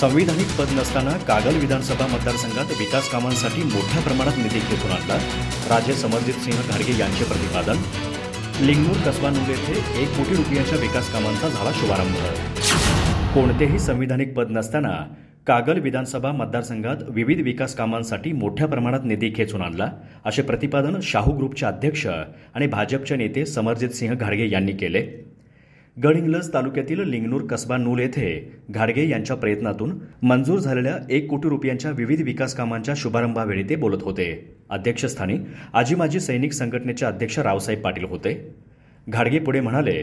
संविधानिक पद नसताना कागल विधानसभा मतदारसंघात विकास कामांसाठी मोठ्या प्रमाणात निधी खेचून आणला. राजे समरजितसिंह घाडगे यांचे प्रतिपादन. लिंगनूर कसबा नूल येथे 1 कोटी रुपयांच्या विकास कामांचा झाला शुभारंभ. कोणतेही संविधानिक पद नसताना कागल विधानसभा मतदारसंघात विविध विकास कामांसाठी मोठ्या प्रमाणात निधी खेचून आणला, असे प्रतिपादन शाहू ग्रुपचे अध्यक्ष आणि भाजपचे नेते समरजितसिंह घाडगे यांनी केले. गडहिंग्लज तालुक्यातील लिंगनूर कसबा नूल येथे घाडगे यांच्या प्रयत्नातून मंजूर झालेल्या 1 कोटी रुपयांच्या विविध विकास कामांच्या शुभारंभावेळी ते बोलत होते. अध्यक्षस्थानी आजी माजी सैनिक संघटनेचे अध्यक्ष रावसाहेब पाटील होते. घाडगे पुढे म्हणाले,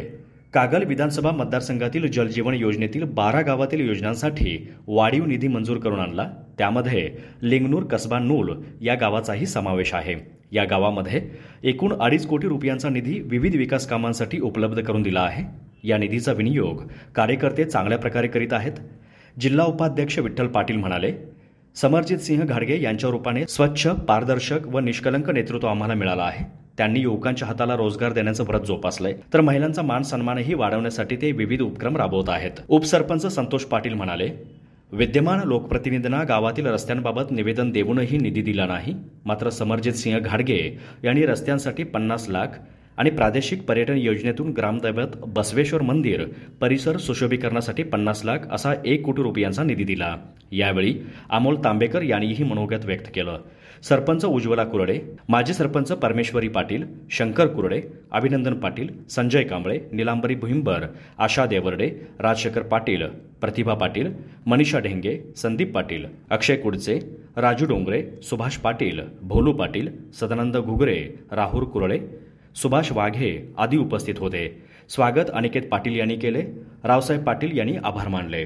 कागल विधानसभा मतदारसंघातील जलजीवन योजनेतील 12 गावातील योजनांसाठी वाढीव निधी मंजूर करून आणला. त्यामध्ये लिंगनूर कसबा नूल या गावाचाही समावेश आहे. या गावामध्ये एकूण 2.5 कोटी रुपयांचा निधी विविध विकास कामांसाठी उपलब्ध करून दिला आहे. या निधीचा विनियोग कार्यकर्ते चांगल्या प्रकारे करीत आहेत. जिल्हा उपाध्यक्ष विठ्ठल पाटील म्हणाले, समरजितसिंह घाडगे यांच्या रूपाने स्वच्छ, पारदर्शक व निष्कलंक नेतृत्व आम्हाला मिळालं आहे. त्यांनी युवकांच्या हाताला रोजगार देण्याचं व्रत जोपासलंय, तर महिलांचा मान सन्मानही वाढवण्यासाठी ते विविध उपक्रम राबवत आहेत. उपसरपंच संतोष पाटील म्हणाले, विद्यमान लोकप्रतिनिधींना गावातील रस्त्यांबाबत निवेदन देऊनही निधी दिला नाही. मात्र समरजितसिंह घाडगे यांनी रस्त्यांसाठी 50 लाख आणि प्रादेशिक पर्यटन योजनेतून ग्रामदैवत बसवेश्वर मंदिर परिसर सुशोभीकरणासाठी 50 लाख असा 1 कोटी रुपयांचा निधी दिला. यावेळी अमोल तांबेकर यांनीही मनोगत व्यक्त केलं. सरपंच उज्ज्वला कुरडे, माजी सरपंच परमेश्वरी पाटील, शंकर कुरडे, अभिनंदन पाटील, संजय कांबळे, निलांबरी भुईंबर, आशा देवर्डे, राजशेखर पाटील, प्रतिभा पाटील, मनीषा ढेंगे, संदीप पाटील, अक्षय कुडचे, राजू डोंगरे, सुभाष पाटील, भोलू पाटील, सदानंद घुगरे, राहुल कुरळे, सुभाष वाघे आदी उपस्थित होते. स्वागत अनिकेत पाटील यांनी केले. रावसाहेब पाटील यांनी आभार मानले.